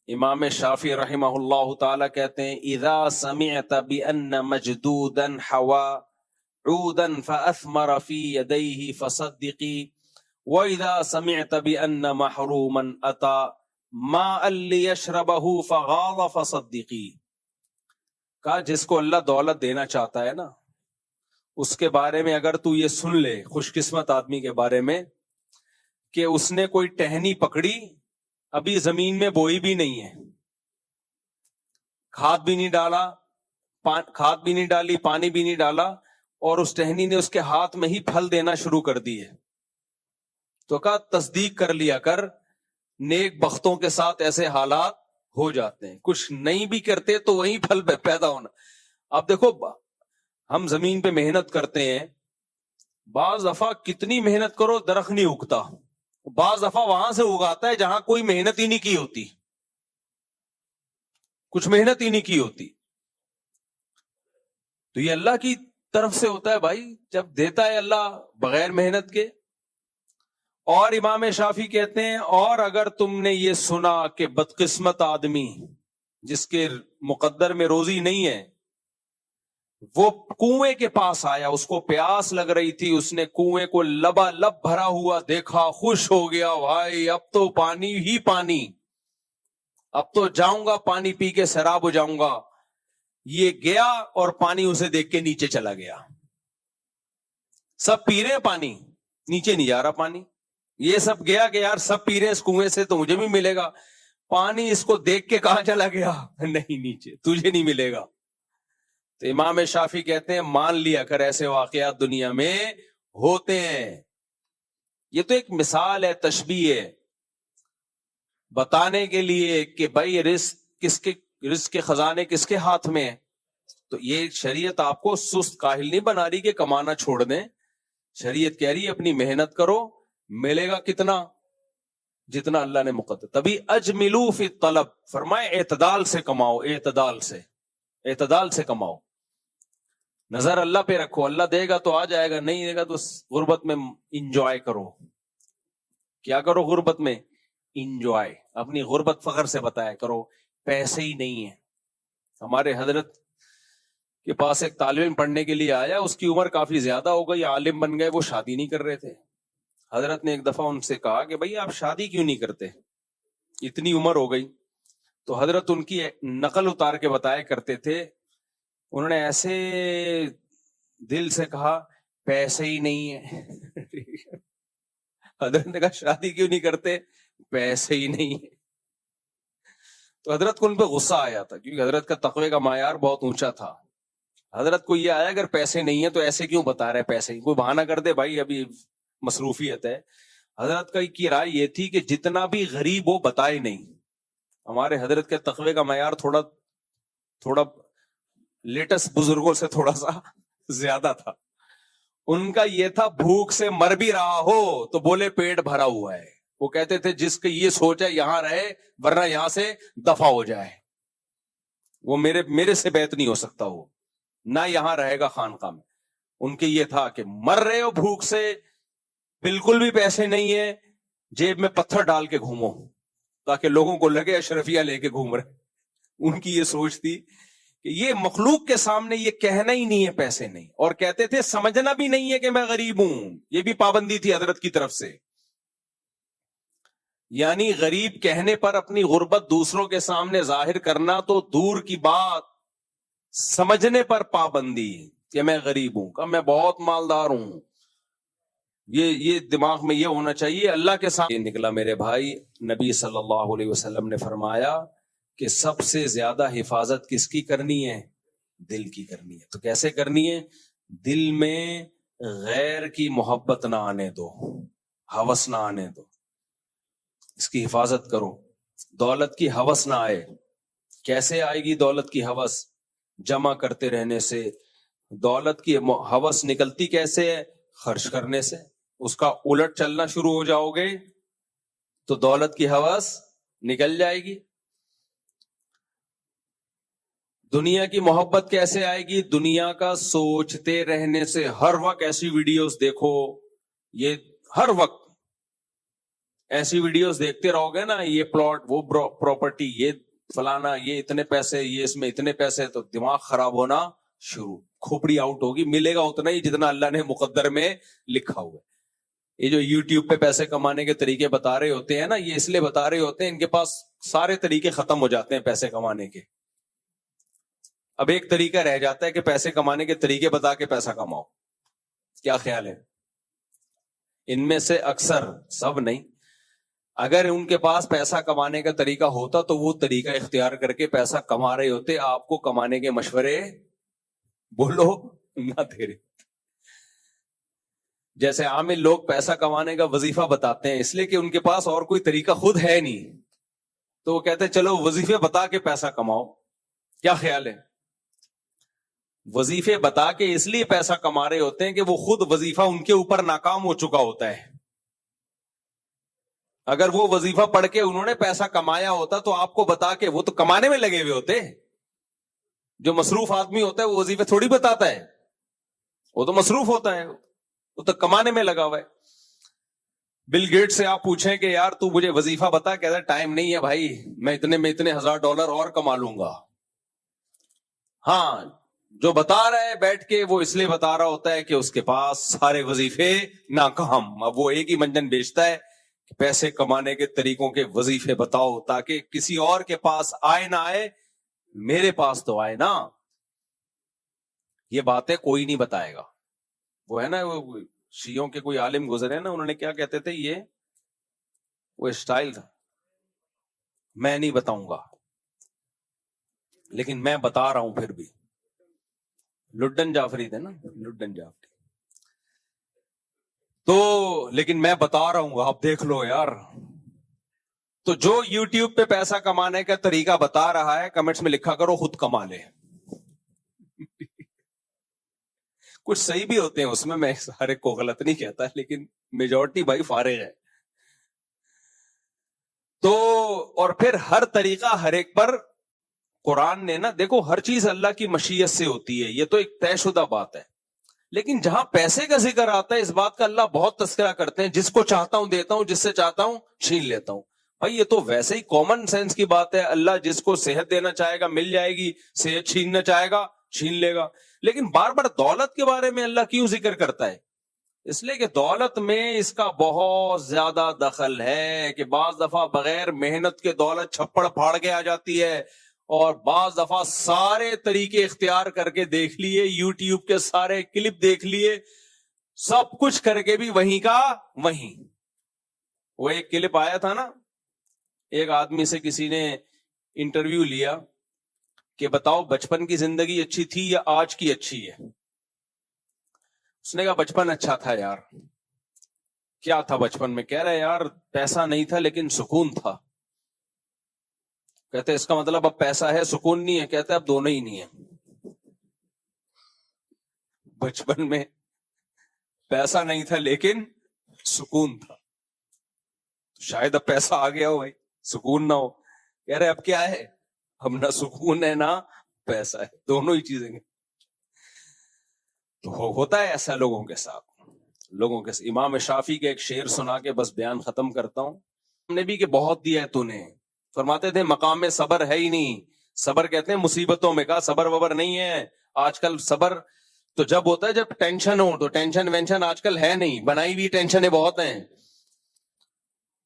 امام شافعی رحمہ اللہ تعالی کہتے ہیں اذا سمعت بان مجدودا حوا عودا فاثمر في يديه فصدقي واذا سمعت بان محروما اتى ماء ليشربه فغاض فصدقي. کہا جس کو اللہ دولت دینا چاہتا ہے نا اس کے بارے میں اگر تو یہ سن لے، خوش قسمت آدمی کے بارے میں، کہ اس نے کوئی ٹہنی پکڑی، ابھی زمین میں بوئی بھی نہیں ہے، کھاد بھی نہیں ڈالا، کھاد بھی نہیں ڈالی، پانی بھی نہیں ڈالا، اور اس ٹہنی نے اس کے ہاتھ میں ہی پھل دینا شروع کر دی ہے، تو کہا تصدیق کر لیا کر، نیک بختوں کے ساتھ ایسے حالات ہو جاتے ہیں، کچھ نہیں بھی کرتے تو وہیں پھل پیدا ہونا. اب دیکھو ہم زمین پہ محنت کرتے ہیں، بعض دفعہ کتنی محنت کرو درخت نہیں اگتا، بعض دفعہ وہاں سے اگاتا ہے جہاں کوئی محنت ہی نہیں کی ہوتی، کچھ محنت ہی نہیں کی ہوتی. تو یہ اللہ کی طرف سے ہوتا ہے بھائی، جب دیتا ہے اللہ بغیر محنت کے. اور امام شافعی کہتے ہیں اور اگر تم نے یہ سنا کہ بدقسمت آدمی جس کے مقدر میں روزی نہیں ہے وہ کنویں کے پاس آیا، اس کو پیاس لگ رہی تھی، اس نے کنویں کو لبالب بھرا ہوا دیکھا، خوش ہو گیا، بھائی اب تو پانی ہی پانی، اب تو جاؤں گا پانی پی کے سیراب ہو جاؤں گا. یہ گیا اور پانی اسے دیکھ کے نیچے چلا گیا. سب پی رہے ہیں پانی، نیچے نہیں جا رہا پانی. یہ سب گیا کہ یار سب پی رہے ہیں اس کنویں سے تو مجھے بھی ملے گا. پانی اس کو دیکھ کے کہاں چلا گیا؟ نہیں، نیچے، تجھے نہیں ملے گا. تو امام شافعی کہتے ہیں مان لیا کر ایسے واقعات دنیا میں ہوتے ہیں. یہ تو ایک مثال ہے، تشبیہ ہے، بتانے کے لیے کہ بھائی رزق کے خزانے کس کے ہاتھ میں ہے. تو یہ شریعت آپ کو سست کاہل نہیں بنا رہی کہ کمانا چھوڑ دیں. شریعت کہہ رہی ہے اپنی محنت کرو، ملے گا کتنا؟ جتنا اللہ نے مقدر. تبھی اجملوا فی الطلب، فرمائے اعتدال سے کماؤ، اعتدال سے کماؤ. نظر اللہ پہ رکھو، اللہ دے گا تو آ جائے گا، نہیں دے گا تو غربت میں انجوائے کرو. کیا کرو غربت میں؟ انجوائے. اپنی غربت فخر سے بتایا کرو. پیسے ہی نہیں ہیں. ہمارے حضرت کے پاس ایک طالب علم پڑھنے کے لیے آیا، اس کی عمر کافی زیادہ ہو گئی، عالم بن گئے، وہ شادی نہیں کر رہے تھے. حضرت نے ایک دفعہ ان سے کہا کہ بھائی آپ شادی کیوں نہیں کرتے، اتنی عمر ہو گئی؟ تو حضرت ان کی نقل اتار کے بتایا کرتے تھے، انہوں نے ایسے دل سے کہا پیسے ہی نہیں ہے. حضرت نے کہا شادی کیوں نہیں کرتے؟ پیسے ہی نہیں ہے. تو حضرت کو ان پہ غصہ آیا تھا، کیونکہ حضرت کا تقوی کا معیار بہت اونچا تھا. حضرت کو یہ آیا اگر پیسے نہیں ہیں تو ایسے کیوں بتا رہے پیسے ہی، کوئی بہانہ کر دے بھائی ابھی مصروفیت ہے. حضرت کی رائے یہ تھی کہ جتنا بھی غریب ہو بتائے نہیں. ہمارے حضرت کے تقوی کا معیار تھوڑا لیٹسٹ بزرگوں سے تھوڑا سا زیادہ تھا. ان کا یہ تھا بھوک سے مر بھی رہا ہو تو بولے پیٹ بھرا ہوا ہے. وہ کہتے تھے جس کی یہ سوچ ہے یہاں رہے ورنہ یہاں سے دفع ہو جائے. وہ میرے سے بیعت نہیں ہو سکتا، وہ نہ یہاں رہے گا خانقاہ میں. ان کے یہ تھا کہ مر رہے ہو بھوک سے، بالکل بھی پیسے نہیں ہے، جیب میں پتھر ڈال کے گھومو تاکہ لوگوں کو لگے اشرفیہ لے کے گھوم رہے. ان کی یہ سوچ تھی کہ یہ مخلوق کے سامنے یہ کہنا ہی نہیں ہے پیسے نہیں، اور کہتے تھے سمجھنا بھی نہیں ہے کہ میں غریب ہوں. یہ بھی پابندی تھی حضرت کی طرف سے. یعنی غریب کہنے پر اپنی غربت دوسروں کے سامنے ظاہر کرنا تو دور کی بات، سمجھنے پر پابندی کہ میں غریب ہوں، کہ میں بہت مالدار ہوں. یہ دماغ میں یہ ہونا چاہیے. اللہ کے سامنے نکلا میرے بھائی، نبی صلی اللہ علیہ وسلم نے فرمایا کہ سب سے زیادہ حفاظت کس کی کرنی ہے؟ دل کی کرنی ہے. تو کیسے کرنی ہے؟ دل میں غیر کی محبت نہ آنے دو، ہوس نہ آنے دو، اس کی حفاظت کرو. دولت کی ہوس نہ آئے. کیسے آئے گی دولت کی ہوس؟ جمع کرتے رہنے سے. دولت کی ہوس نکلتی کیسے ہے؟ خرچ کرنے سے. اس کا الٹ چلنا شروع ہو جاؤ گے تو دولت کی ہوس نکل جائے گی. دنیا کی محبت کیسے آئے گی؟ دنیا کا سوچتے رہنے سے. ہر وقت ایسی ویڈیوز دیکھو، یہ ہر وقت ایسی ویڈیوز دیکھتے رہو گے نا, یہ پلاٹ, وہ پراپرٹی, یہ فلانا, یہ اتنے پیسے, یہ اس میں اتنے پیسے, تو دماغ خراب ہونا شروع, کھوپڑی آؤٹ ہوگی. ملے گا اتنا ہی جتنا اللہ نے مقدر میں لکھا ہوا ہے. یہ جو یوٹیوب پہ پیسے کمانے کے طریقے بتا رہے ہوتے ہیں نا, یہ اس لیے بتا رہے ہوتے ہیں ان کے پاس سارے طریقے ختم ہو جاتے ہیں پیسے کمانے کے. اب ایک طریقہ رہ جاتا ہے کہ پیسے کمانے کے طریقے بتا کے پیسہ کماؤ. کیا خیال ہے؟ ان میں سے اکثر, سب نہیں, اگر ان کے پاس پیسہ کمانے کا طریقہ ہوتا تو وہ طریقہ اختیار کر کے پیسہ کما رہے ہوتے, آپ کو کمانے کے مشورے بولو نہ دے رہے. جیسے عامل لوگ پیسہ کمانے کا وظیفہ بتاتے ہیں اس لیے کہ ان کے پاس اور کوئی طریقہ خود ہے نہیں, تو وہ کہتے ہیں چلو وظیفے بتا کے پیسہ کماؤ. کیا خیال ہے؟ وظیفے بتا کے اس لیے پیسہ کما رہے ہوتے ہیں کہ وہ خود وظیفہ ان کے اوپر ناکام ہو چکا ہوتا ہے. اگر وہ وظیفہ پڑھ کے انہوں نے پیسہ کمایا ہوتا تو آپ کو بتا کے, وہ تو کمانے میں لگے ہوئے ہوتے. جو مصروف آدمی ہوتا ہے وہ وظیفے تھوڑی بتاتا ہے, وہ تو مصروف ہوتا ہے, وہ تو کمانے میں لگا ہوا ہے. بل گیٹ سے آپ پوچھیں کہ یار تو مجھے وظیفہ بتا, کہتا ہے ٹائم نہیں ہے بھائی, میں اتنے $1,000 اور کما لوں گا. ہاں, جو بتا رہا ہے بیٹھ کے وہ اس لیے بتا رہا ہوتا ہے کہ اس کے پاس سارے وظیفے ناکام. اب وہ ایک ہی منجن بیچتا ہے کہ پیسے کمانے کے طریقوں کے وظیفے بتاؤ تاکہ کسی اور کے پاس آئے نہ آئے, میرے پاس تو آئے نا. یہ باتیں کوئی نہیں بتائے گا. وہ ہے نا, وہ شیعوں کے کوئی عالم گزرے نا, انہوں نے کیا کہتے تھے, یہ وہ اسٹائل تھا, میں نہیں بتاؤں گا لیکن میں بتا رہا ہوں. پھر بھی لڈن جعفری تھے نا, لڈن جعفری. تو لیکن میں بتا رہا ہوں, آپ دیکھ لو یار. تو جو یوٹیوب پہ پیسہ کمانے کا طریقہ بتا رہا ہے, کمنٹس میں لکھا کرو خود کما لے. کچھ صحیح بھی ہوتے ہیں اس میں ہر ایک کو غلط نہیں کہتا, لیکن میجورٹی بھائی فارغ ہے. تو اور پھر ہر طریقہ ہر ایک پر قرآن نے نا, دیکھو ہر چیز اللہ کی مشیت سے ہوتی ہے, یہ تو ایک طے شدہ بات ہے. لیکن جہاں پیسے کا ذکر آتا ہے اس بات کا اللہ بہت تذکرہ کرتے ہیں, جس کو چاہتا ہوں دیتا ہوں, جس سے چاہتا ہوں چھین لیتا ہوں. بھائی یہ تو ویسے ہی کامن سینس کی بات ہے. اللہ جس کو صحت دینا چاہے گا مل جائے گی, صحت چھیننا چاہے گا چھین لے گا. لیکن بار بار دولت کے بارے میں اللہ کیوں ذکر کرتا ہے؟ اس لیے کہ دولت میں اس کا بہت زیادہ دخل ہے کہ بعض دفعہ بغیر محنت کے دولت چھپڑ پھاڑ کے آ جاتی ہے, اور بعض دفعہ سارے طریقے اختیار کر کے دیکھ لیے, یوٹیوب کے سارے کلپ دیکھ لیے, سب کچھ کر کے بھی وہیں کا وہیں. وہ ایک کلپ آیا تھا نا, ایک آدمی سے کسی نے انٹرویو لیا کہ بتاؤ بچپن کی زندگی اچھی تھی یا آج کی اچھی ہے. اس نے کہا بچپن اچھا تھا یار. کیا تھا بچپن میں؟ کہہ رہے یار پیسہ نہیں تھا لیکن سکون تھا. کہتے اس کا مطلب اب پیسہ ہے سکون نہیں ہے؟ کہتے اب دونوں ہی نہیں ہے. بچپن میں پیسہ نہیں تھا لیکن سکون تھا, شاید اب پیسہ آ گیا ہو بھائی, سکون نہ ہو. کہہ رہے اب کیا ہے, اب نہ سکون ہے نہ پیسہ ہے, دونوں ہی چیزیں. تو ہوتا ہے ایسا لوگوں کے ساتھ, لوگوں کے ساتھ. امام شافعی کے ایک شعر سنا کے بس بیان ختم کرتا ہوں. نے بھی کہ بہت دیا ہے تو نے, فرماتے تھے مقام میں صبر ہے ہی نہیں. صبر کہتے ہیں مصیبتوں میں, کا صبر وبر نہیں ہے. آج کل صبر تو جب ہوتا ہے جب ٹینشن ہو, تو ٹینشن وینشن آج کل ہے نہیں, بنائی ہوئی ٹینشنیں بہت ہیں.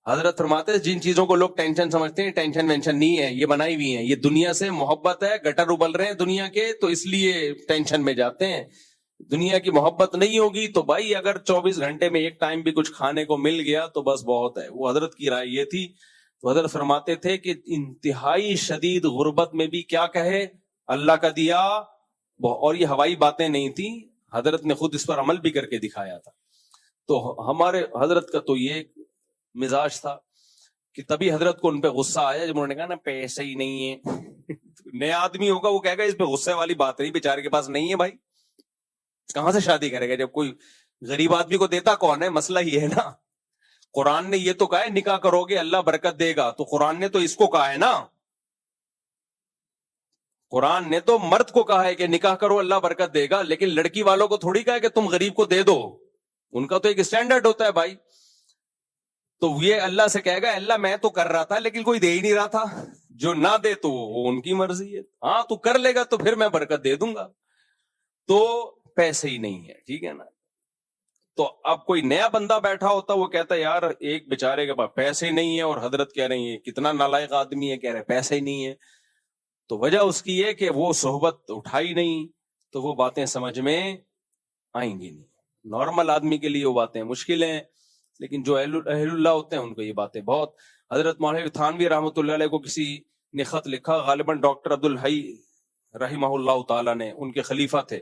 حضرت فرماتے ہیں جن چیزوں کو لوگ ٹینشن سمجھتے ہیں ٹینشن وینشن نہیں ہے, یہ بنائی ہوئی ہیں. یہ دنیا سے محبت ہے, گٹر ابل رہے ہیں دنیا کے, تو اس لیے ٹینشن میں جاتے ہیں. دنیا کی محبت نہیں ہوگی تو بھائی اگر 24 گھنٹے میں ایک ٹائم بھی کچھ کھانے کو مل گیا تو بس بہت ہے. وہ حضرت کی رائے یہ تھی. تو حضرت فرماتے تھے کہ انتہائی شدید غربت میں بھی کیا کہے, اللہ کا دیا. اور یہ ہوائی باتیں نہیں تھی, حضرت نے خود اس پر عمل بھی کر کے دکھایا تھا. تو ہمارے حضرت کا تو یہ مزاج تھا کہ تبھی حضرت کو ان پہ غصہ آیا جب انہوں نے کہا نا پیسے ہی نہیں ہے. نیا آدمی ہوگا وہ کہے گا اس پہ غصے والی بات نہیں, بیچارے کے پاس نہیں ہے بھائی, کہاں سے شادی کرے گا جب کوئی غریب آدمی کو دیتا کون ہے؟ مسئلہ یہ ہے نا. قرآن نے یہ تو کہا ہے نکاح کرو گے اللہ برکت دے گا, تو قرآن نے تو اس کو کہا ہے نا. قرآن نے تو مرد کو کہا ہے کہ نکاح کرو اللہ برکت دے گا, لیکن لڑکی والوں کو تھوڑی کہا ہے کہ تم غریب کو دے دو. ان کا تو ایک اسٹینڈرڈ ہوتا ہے بھائی. تو یہ اللہ سے کہے گا اللہ میں تو کر رہا تھا لیکن کوئی دے ہی نہیں رہا تھا, جو نہ دے تو وہ ان کی مرضی ہے, ہاں تو کر لے گا تو پھر میں برکت دے دوں گا. تو پیسے ہی نہیں ہے, ٹھیک ہے نا. تو اب کوئی نیا بندہ بیٹھا ہوتا وہ کہتا ہے یار ایک بیچارے کے پاس پیسے ہی نہیں ہے, اور حضرت کہہ رہی ہیں کتنا نالائق آدمی ہے, کہہ رہے پیسے ہی نہیں ہے. تو وجہ اس کی ہے کہ وہ صحبت اٹھائی نہیں, تو وہ باتیں سمجھ میں آئیں گی نہیں. نارمل آدمی کے لیے وہ باتیں مشکل ہیں, لیکن جو اہل اللہ ہوتے ہیں ان کو یہ باتیں بہت. حضرت مولانا تھانوی رحمۃ اللہ علیہ کو کسی نے خط لکھا, غالباً ڈاکٹر عبدالحی رحمہ اللہ تعالیٰ نے, ان کے خلیفہ تھے,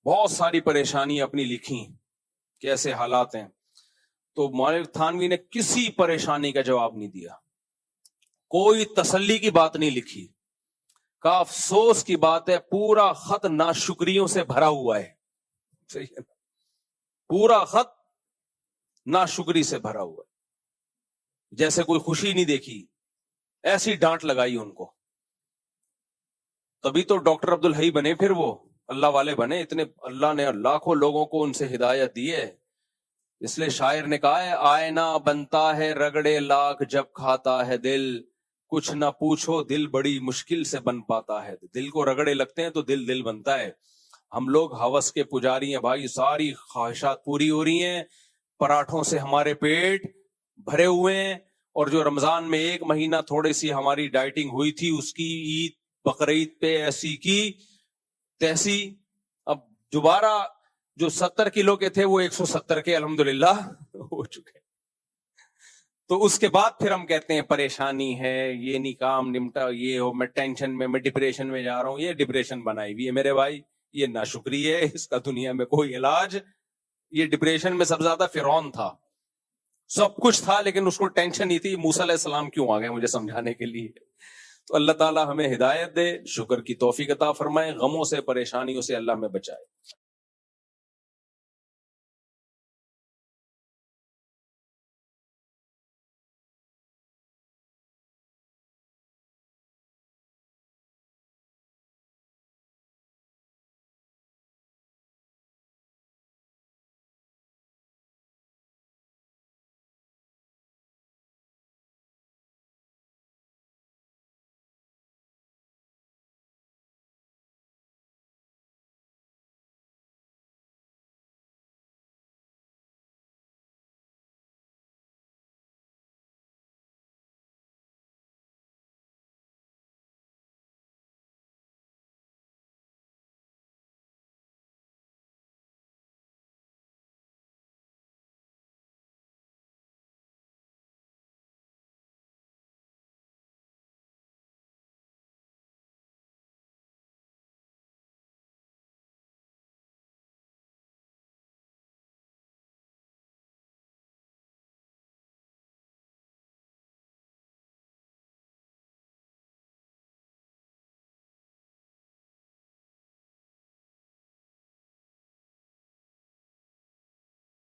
بہت ساری پریشانیاں اپنی لکھی کہ ایسے حالات ہیں. تو مولانا تھانوی نے کسی پریشانی کا جواب نہیں دیا, کوئی تسلی کی بات نہیں لکھی. کا افسوس کی بات ہے پورا خط ناشکریوں سے بھرا ہوا ہے, صحیح ہے, پورا خط ناشکری سے بھرا ہوا ہے. جیسے کوئی خوشی نہیں دیکھی, ایسی ڈانٹ لگائی ان کو. تبھی تو ڈاکٹر عبدالحی بنے, پھر وہ اللہ والے بنے. اتنے اللہ نے لاکھوں لوگوں کو ان سے ہدایت دی ہے. اس لیے شاعر نے کہا ہے آئینہ بنتا ہے رگڑے لاکھ جب کھاتا ہے دل, کچھ نہ پوچھو دل بڑی مشکل سے بن پاتا ہے. دل کو رگڑے لگتے ہیں تو دل بنتا ہے. ہم لوگ ہوس کے پجاری ہیں بھائی, ساری خواہشات پوری ہو رہی ہیں, پراٹھوں سے ہمارے پیٹ بھرے ہوئے ہیں, اور جو رمضان میں ایک مہینہ تھوڑی سی ہماری ڈائٹنگ ہوئی تھی اس کی عید بقرعید پہ ایسی کی تیسی, اب دوبارہ جو 70 کلو کے تھے وہ 170 کے الحمدللہ ہو چکے. تو اس کے بعد پھر ہم کہتے ہیں پریشانی ہے, یہ نہیں کام نمٹا, یہ ہو, میں ٹینشن میں ڈپریشن میں جا رہا ہوں. یہ ڈپریشن بنائی ہوئی ہے میرے بھائی, یہ ناشکری ہے, اس کا دنیا میں کوئی علاج. یہ ڈپریشن میں سب سے زیادہ فرعون تھا, سب کچھ تھا لیکن اس کو ٹینشن نہیں تھی. موسیٰ علیہ السلام کیوں آ گئے مجھے سمجھانے کے لیے. تو اللہ تعالیٰ ہمیں ہدایت دے, شکر کی توفیق عطا فرمائے, غموں سے پریشانیوں سے اللہ میں بچائے.